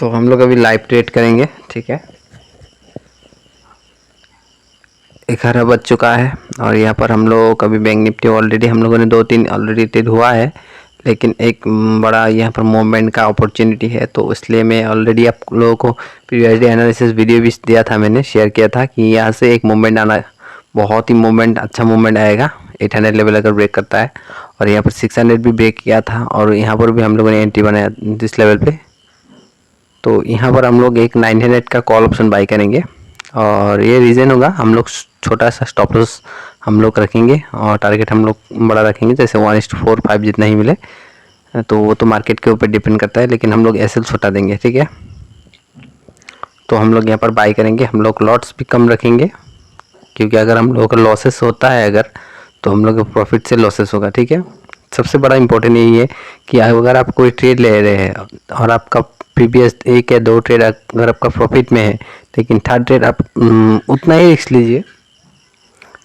तो हम लोग अभी लाइव ट्रेड करेंगे, ठीक है। 11 बज चुका है और यहाँ पर हम लोग अभी बैंक निफ्टी ऑलरेडी हम लोगों ने 2-3 ऑलरेडी ट्रेड हुआ है, लेकिन एक बड़ा यहाँ पर मूवमेंट का अपॉर्चुनिटी है, तो इसलिए मैं ऑलरेडी आप लोगों को प्रीवियसली एनालिसिस वीडियो भी दिया था, मैंने शेयर किया था कि यहाँ से एक मूवमेंट आना, बहुत ही मूवमेंट अच्छा मूवमेंट आएगा 800 लेवल अगर ब्रेक करता है। और यहाँ पर 600 भी ब्रेक किया था और यहाँ पर भी हम लोगों ने एंट्री बनाया इस लेवल पे। तो यहाँ पर हम लोग एक 900 का कॉल ऑप्शन बाई करेंगे और ये रीज़न होगा, हम लोग छोटा सा स्टॉप लॉस हम लोग रखेंगे और टारगेट हम लोग बड़ा रखेंगे, जैसे 1:4-5 जितना ही मिले, तो वो तो मार्केट के ऊपर डिपेंड करता है, लेकिन हम लोग एसएल छोटा देंगे, ठीक है। तो हम लोग यहाँ पर बाई करेंगे, हम लोग लॉट्स भी कम रखेंगे, क्योंकि अगर हम लोगों का लॉसेस होता है अगर, तो हम लोग प्रॉफिट से लॉसेस होगा, ठीक है। सबसे बड़ा इंपॉर्टेंट यही है कि अगर आप कोई ट्रेड ले रहे हैं और आपका प्रीवियस 1 या 2 ट्रेड अगर आपका प्रॉफिट में है, लेकिन थर्ड ट्रेड आप उतना ही रिस्क लीजिए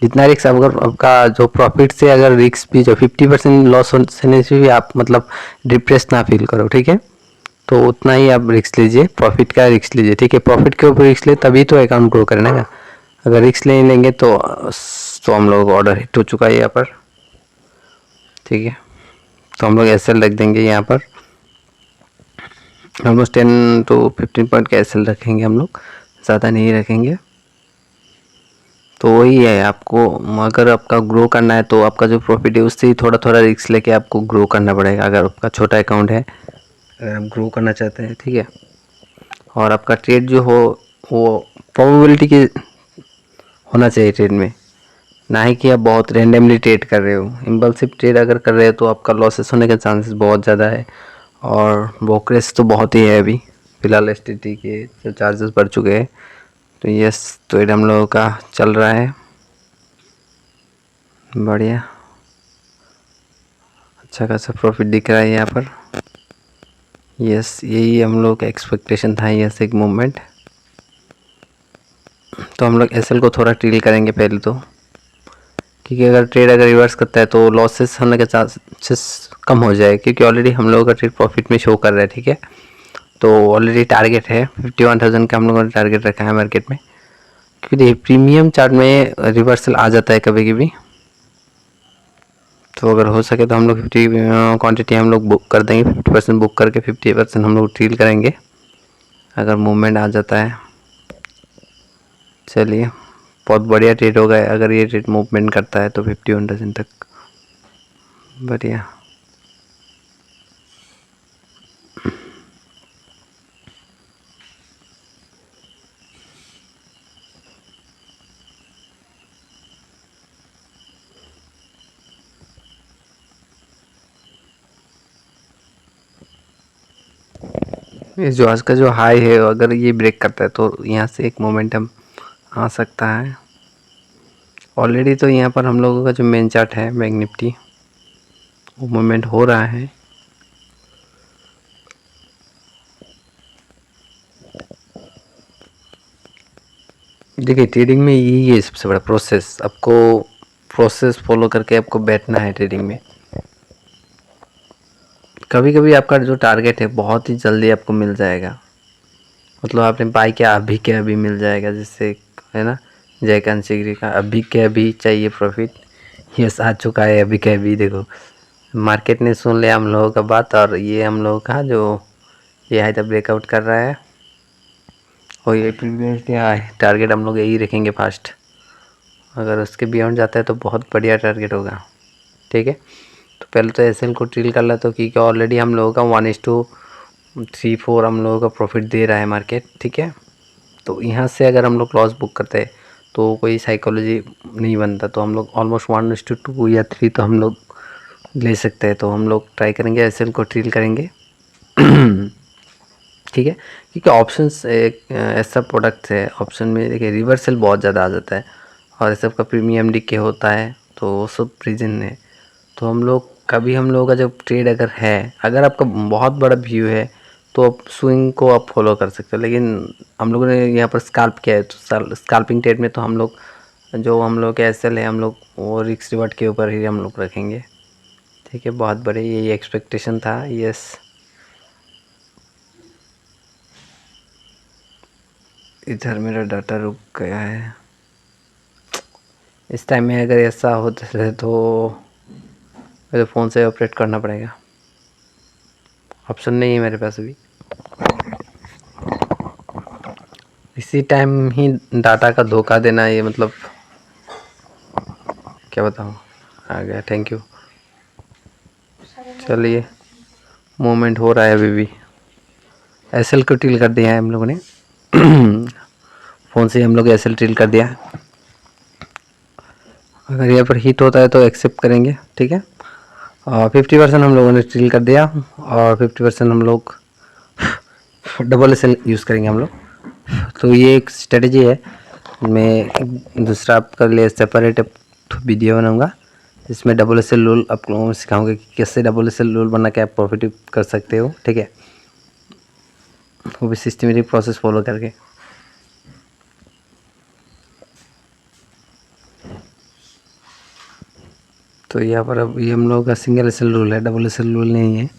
जितना रिस्क, अगर आपका जो प्रॉफिट से अगर रिस्क भी जो 50% लॉस होने से भी आप मतलब डिप्रेस ना फील करो, ठीक है। तो उतना ही आप रिस्क लीजिए, प्रॉफिट का रिस्क लीजिए, ठीक है। प्रॉफिट के ऊपर रिस्क ले तभी तो अकाउंट ग्रो करना है। अगर रिस्क नहीं लेंगे तो हम लोग ऑर्डर हिट हो चुका है यहाँ पर, ठीक है। तो हम लोग एसएल रख देंगे यहाँ पर, ऑलमोस्ट 10 to 15 पॉइंट का एसएल रखेंगे हम लोग, ज़्यादा नहीं रखेंगे। तो वही है, आपको अगर आपका ग्रो करना है तो आपका जो प्रॉफिट है उससे ही थोड़ा थोड़ा रिस्क लेके आपको ग्रो करना पड़ेगा, अगर आपका छोटा अकाउंट है, अगर आप ग्रो करना चाहते हैं, ठीक है। और आपका ट्रेड जो हो वो प्रोबेबिलिटी की होना चाहिए ट्रेड में, ना ही कि आप बहुत रैंडमली ट्रेड कर रहे हो। इम्पल्सिव ट्रेड अगर कर रहे हो तो आपका लॉसेस होने के चांसेस बहुत ज़्यादा है, और ब्रोकरेज तो बहुत ही है अभी फ़िलहाल, एसटीटी के जो चार्जेस बढ़ चुके हैं। तो यस, ट्रेड हम लोगों का चल रहा है बढ़िया, अच्छा खासा प्रॉफिट दिख रहा है यहाँ पर। यस, यही हम लोग का एक्सपेक्टेशन था, यस एक मूवमेंट। तो हम लोग एसएल को थोड़ा ट्रील करेंगे पहले तो, क्योंकि अगर ट्रेड अगर रिवर्स करता है तो लॉसेस होने के चांसेस कम हो जाए, क्योंकि ऑलरेडी हम लोगों का ट्रेड प्रॉफिट में शो कर रहा है, ठीक है। तो ऑलरेडी टारगेट है 51,000 का हम लोगों ने टारगेट रखा है मार्केट में, क्योंकि देखिए प्रीमियम चार्ट में रिवर्सल आ जाता है कभी कभी। तो अगर हो सके तो हम लोग 50 क्वान्टिटी हम लोग बुक कर देंगे, 50% बुक करके 50% हम लोग ट्रील करेंगे अगर मूवमेंट आ जाता है। चलिए, बहुत बढ़िया ट्रेड होगा अगर ये ट्रेड मूवमेंट करता है तो 51% तक, बढ़िया। ये जो आज का जो हाई है अगर ये ब्रेक करता है तो यहाँ से एक मोमेंटम आ सकता है। ऑलरेडी तो यहाँ पर हम लोगों का जो मेन चार्ट है बैंक निफ्टी, वो मूवमेंट हो रहा है। देखिए ट्रेडिंग में यही है सबसे बड़ा प्रोसेस, आपको प्रोसेस फॉलो करके आपको बैठना है ट्रेडिंग में। कभी कभी आपका जो टारगेट है बहुत ही जल्दी आपको मिल जाएगा, मतलब आपने बाई किया अभी के अभी मिल जाएगा, जिससे है ना, जयकांत सिगरी का अभी के अभी चाहिए प्रॉफिट, यस आ चुका है अभी के अभी। देखो मार्केट ने सुन लिया हम लोगों का बात, और ये हम लोगों का जो ये हाई तक ब्रेकआउट कर रहा है, और ये प्रीवियस हाई टारगेट हम लोग यही रखेंगे फास्ट। अगर उसके बियॉन्ड जाता है तो बहुत बढ़िया टारगेट होगा, ठीक है। तो पहले तो एसएल को ट्रिल कर ला, तो क्योंकि ऑलरेडी हम लोगों का 1:3-4 हम लोगों का प्रॉफिट दे रहा है मार्केट, ठीक है। तो यहाँ से अगर हम लोग लॉस बुक करते हैं तो कोई साइकोलॉजी नहीं बनता, तो हम लोग ऑलमोस्ट 1:2 या 3 तो हम लोग ले सकते हैं। तो हम लोग ट्राई करेंगे एसएल को ट्रिल करेंगे ठीक है, क्योंकि ऑप्शंस एक ऐसा प्रोडक्ट है, ऑप्शन में देखिए रिवर्सल बहुत ज़्यादा आ जाता है और इस सब का प्रीमियम डीके होता है, तो वो सब रीज़न है। तो हम लोग कभी हम लोगों का जब ट्रेड अगर है, अगर आपका बहुत बड़ा व्यू है तो आप स्विंग को आप फॉलो कर सकते हो, लेकिन हम लोगों ने यहाँ पर स्काल्प किया है, तो स्काल्पिंग ट्रेड में तो हम लोग जो हम लोग का एसएल है हम लोग वो रिस्क रिवर्ट के ऊपर ही हम लोग रखेंगे, ठीक है। बहुत बड़े यही एक्सपेक्टेशन था, यस। इधर मेरा डाटा रुक गया है। इस टाइम में अगर ऐसा होता है तो मेरे फ़ोन से ऑपरेट करना पड़ेगा, ऑप्शन नहीं है मेरे पास अभी। इसी टाइम ही डाटा का धोखा देना, ये मतलब क्या बताऊँ। आ गया, थैंक यू। चलिए, मूवमेंट हो रहा है अभी भी। एसएल को टील कर दिया है हम लोगों ने फ़ोन से हम लोग एसएल टील कर दिया है। अगर यहाँ पर हिट होता है तो एक्सेप्ट करेंगे, ठीक है। और 50% हम लोगों ने टील कर दिया और 50% हम लोग डबल एसएल यूज़ करेंगे हम लोग। तो ये एक स्ट्रेटजी है। मैं दूसरा आपके लिए सेपरेट वीडियो बनाऊंगा जिसमें डबल एसएल रूल आप लोगों को सिखाऊंगा कि कैसे डबल एसएल रूल बना के आप प्रॉफिट कर सकते हो, ठीक है। वो भी सिस्टमेटिक प्रोसेस फॉलो करके। तो यहाँ पर अब ये हम लोगों का सिंगल एसएल रूल है, डबल एसएल रूल नहीं है।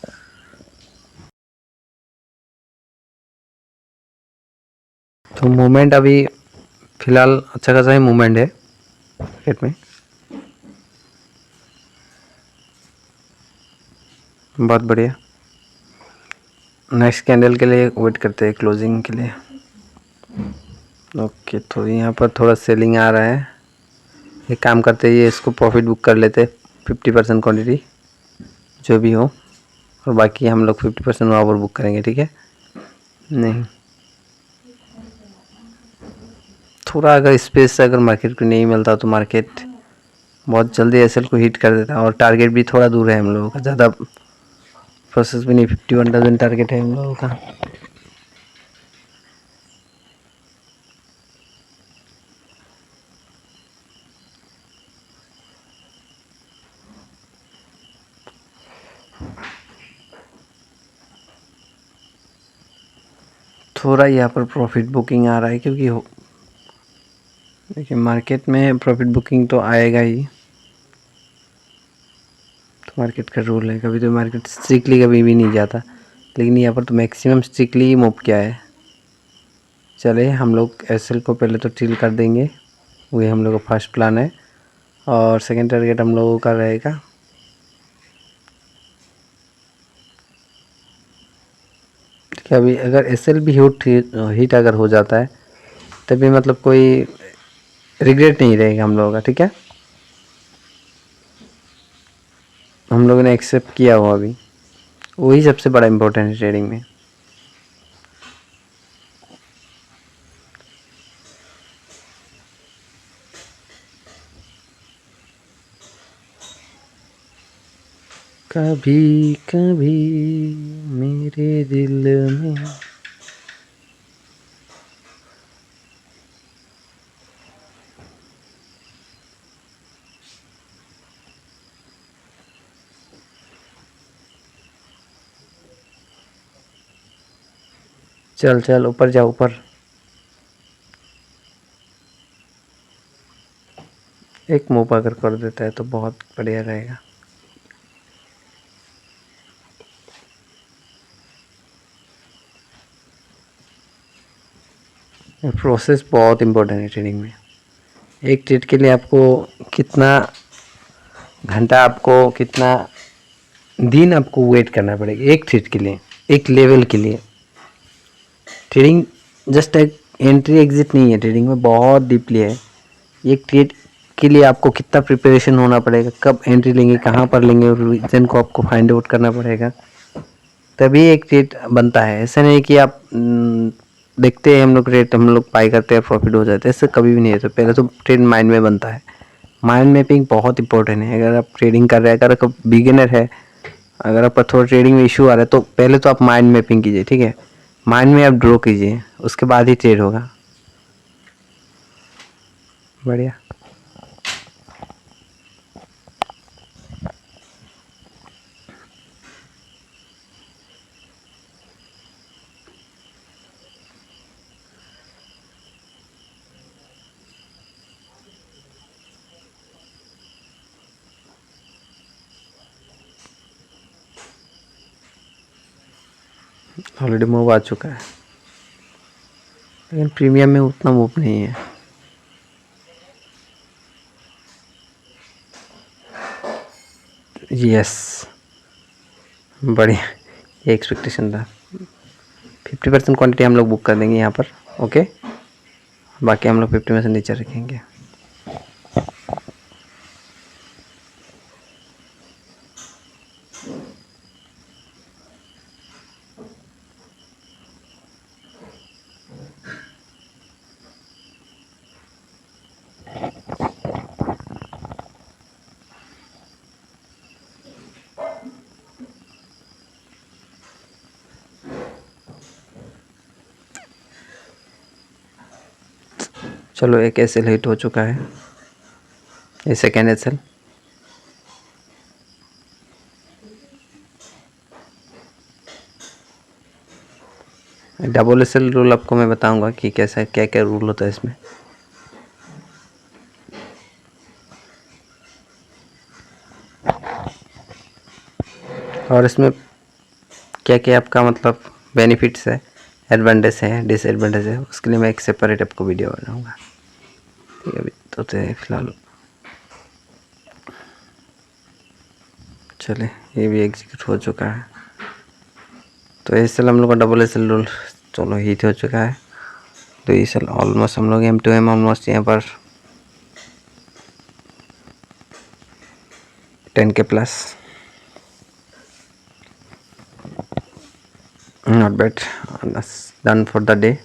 तो मूवमेंट अभी फ़िलहाल अच्छा खासा ही मूवमेंट है मार्केट में, बहुत बढ़िया। नेक्स्ट कैंडल के लिए वेट करते हैं, क्लोजिंग के लिए। ओके, तो यहाँ पर थोड़ा सेलिंग आ रहा है। एक काम करते हैं, ये इसको प्रॉफिट बुक कर लेते, 50% क्वांटिटी जो भी हो, और बाकी हम लोग 50% वहाँ पर बुक करेंगे, ठीक है। नहीं, थोड़ा अगर स्पेस अगर मार्केट को नहीं मिलता तो मार्केट बहुत जल्दी एसएल को हिट कर देता, और टारगेट भी थोड़ा दूर है हम लोगों का, ज़्यादा प्रोसेस भी नहीं। 51,000 टारगेट है हम लोगों का। थोड़ा यहाँ पर प्रॉफिट बुकिंग आ रहा है, क्योंकि देखिए मार्केट में प्रॉफिट बुकिंग तो आएगा ही, तो मार्केट का रूल है। कभी तो मार्केट स्ट्रिक्टली कभी भी नहीं जाता, लेकिन यहाँ पर तो मैक्सिमम स्ट्रिक्टली ही मूव किया है। चले, हम लोग एसएल को पहले तो टील कर देंगे, वही हम लोग का फर्स्ट प्लान है। और सेकंड टारगेट हम लोगों का रहेगा कि अभी अगर एसएल भी हिट अगर हो जाता है तभी मतलब कोई रिग्रेट नहीं रहेगा हम लोगों का, ठीक है। हम लोगों ने एक्सेप्ट किया हुआ अभी, वही सबसे बड़ा इम्पोर्टेंट है ट्रेडिंग में। कभी कभी मेरे दिल में चल चल ऊपर जा ऊपर। एक मूव अगर कर देता है तो बहुत बढ़िया रहेगा। प्रोसेस बहुत इम्पोर्टेंट है ट्रेडिंग में। एक ट्रेड के लिए आपको कितना घंटा, आपको कितना दिन आपको वेट करना पड़ेगा एक ट्रेड के लिए, एक लेवल के लिए। ट्रेडिंग जस्ट एक एंट्री एग्जिट नहीं है, ट्रेडिंग में बहुत डीपली है। एक ट्रेड के लिए आपको कितना प्रिपरेशन होना पड़ेगा, कब एंट्री लेंगे, कहाँ पर लेंगे, और रीजन को आपको फाइंड आउट करना पड़ेगा, तभी एक ट्रेड बनता है। ऐसा नहीं कि आप देखते हैं हम लोग रेट, हम लोग बाई करते हैं प्रॉफिट हो जाता है, ऐसा कभी भी नहीं है। तो पहले तो ट्रेड माइंड में बनता है। माइंड मैपिंग बहुत इंपॉर्टेंट है। अगर आप ट्रेडिंग कर रहे हैं, अगर आप बिगिनर है, अगर आपका थोड़ा ट्रेडिंग में इशू आ रहा है, तो पहले तो आप माइंड मैपिंग कीजिए, ठीक है। माइंड में आप ड्रॉ कीजिए, उसके बाद ही ट्रेड होगा। बढ़िया। ऑलरेडी मूव आ चुका है। लेकिन प्रीमियम में उतना मूव नहीं है। यस, बढ़िया, ये एक्सपेक्टेशन था। 50% क्वांटिटी हम लोग बुक कर देंगे यहाँ पर, ओके। बाकी हम लोग 50 में से नीचे रखेंगे। चलो, एक एसएल हिट हो चुका है, ये second SL. Double SL rule आपको मैं बताऊंगा कि कैसा क्या क्या रूल होता है इसमें। और इसमें क्या क्या आपका मतलब बेनिफिट्स है, एडवांटेज है, डिसएडवांटेज है, उसके लिए मैं एक सेपरेट आपको वीडियो बनाऊंगा। ठीक है, अभी तो फिलहाल चले, ये भी एग्जीक्यूट हो चुका है। तो एसएल हम लोग का डबल एसएल रूल चलो हिट हो चुका है। तो एसएल ऑलमोस्ट हम लोग M2M ऑलमोस्ट यहाँ पर 10K plus, not bad, done for the day.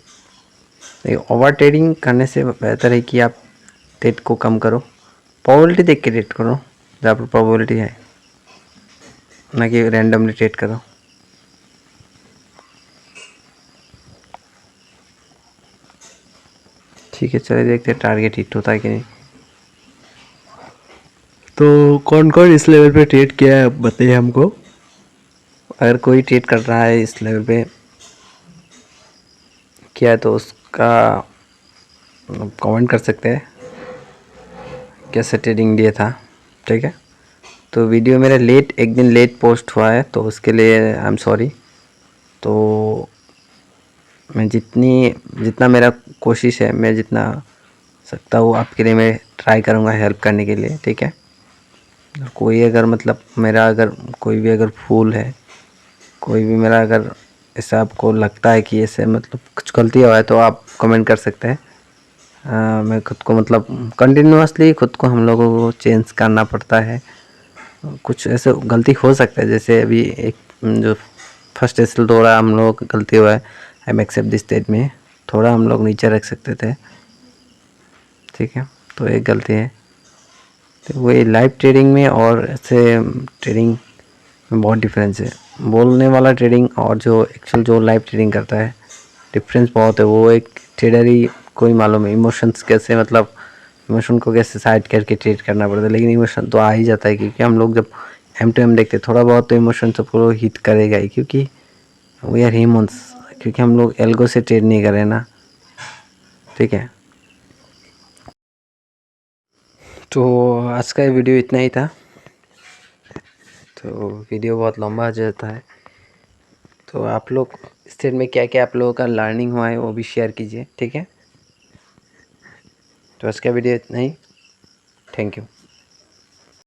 Over trading करने से बेहतर है कि आप ट्रेड को कम करो, प्रोबेबिलिटी देख के ट्रेड करो, जहाँ पर प्रोबेबिलिटी है, ना कि रैंडमली ट्रेड करो। ठीक है, चलिए देखते हैं टारगेट हिट होता है कि नहीं। तो कौन कौन इस लेवल पे ट्रेड किया है बताइए हमको। अगर कोई ट्रेड कर रहा है इस लेवल पे किया है तो उसका कमेंट कर सकते हैं कैसे ट्रेडिंग दिया था। ठीक है, तो वीडियो मेरा एक दिन लेट पोस्ट हुआ है, तो उसके लिए आई एम सॉरी। तो मैं जितना मेरा कोशिश है, मैं जितना सकता हूँ आपके लिए मैं ट्राई करूँगा हेल्प करने के लिए। ठीक है, कोई अगर मतलब मेरा अगर कोई भी अगर भूल है, कोई भी मेरा अगर ऐसा आपको लगता है कि ऐसे मतलब कुछ गलती हुआ है तो आप कमेंट कर सकते हैं। मैं खुद को मतलब कंटिन्यूअसली खुद को हम लोगों को चेंज करना पड़ता है। कुछ ऐसे गलती हो सकता है, जैसे अभी एक जो फर्स्ट एसएल थोड़ा हम लोग गलती हुआ है, I am accept this state में थोड़ा हम लोग नीचे रख सकते थे। ठीक है, तो एक गलती है। तो वही लाइव ट्रेडिंग में और ऐसे ट्रेडिंग में बहुत डिफरेंस है। बोलने वाला ट्रेडिंग और जो एक्चुअल जो लाइव ट्रेडिंग करता है, डिफरेंस बहुत है। वो एक ट्रेडर ही कोई मालूम है इमोशंस कैसे, मतलब इमोशन को कैसे साइड करके ट्रेड करना पड़ता है। लेकिन इमोशन तो आ ही जाता है, क्योंकि हम लोग जब M2M देखते हैं थोड़ा बहुत तो इमोशन सबको हिट करेगा ही, क्योंकि वी आर ह्यूमंस, क्योंकि हम लोग एल्गो से ट्रेड नहीं कर रहे ना। ठीक है, तो आज का वीडियो इतना ही था। तो वीडियो बहुत लंबा हो जाता है, तो आप लोग इस ट्रेड में क्या क्या आप लोगों का लर्निंग हुआ है वो भी शेयर कीजिए। ठीक है, तो आज का वीडियो इतना ही, थैंक यू।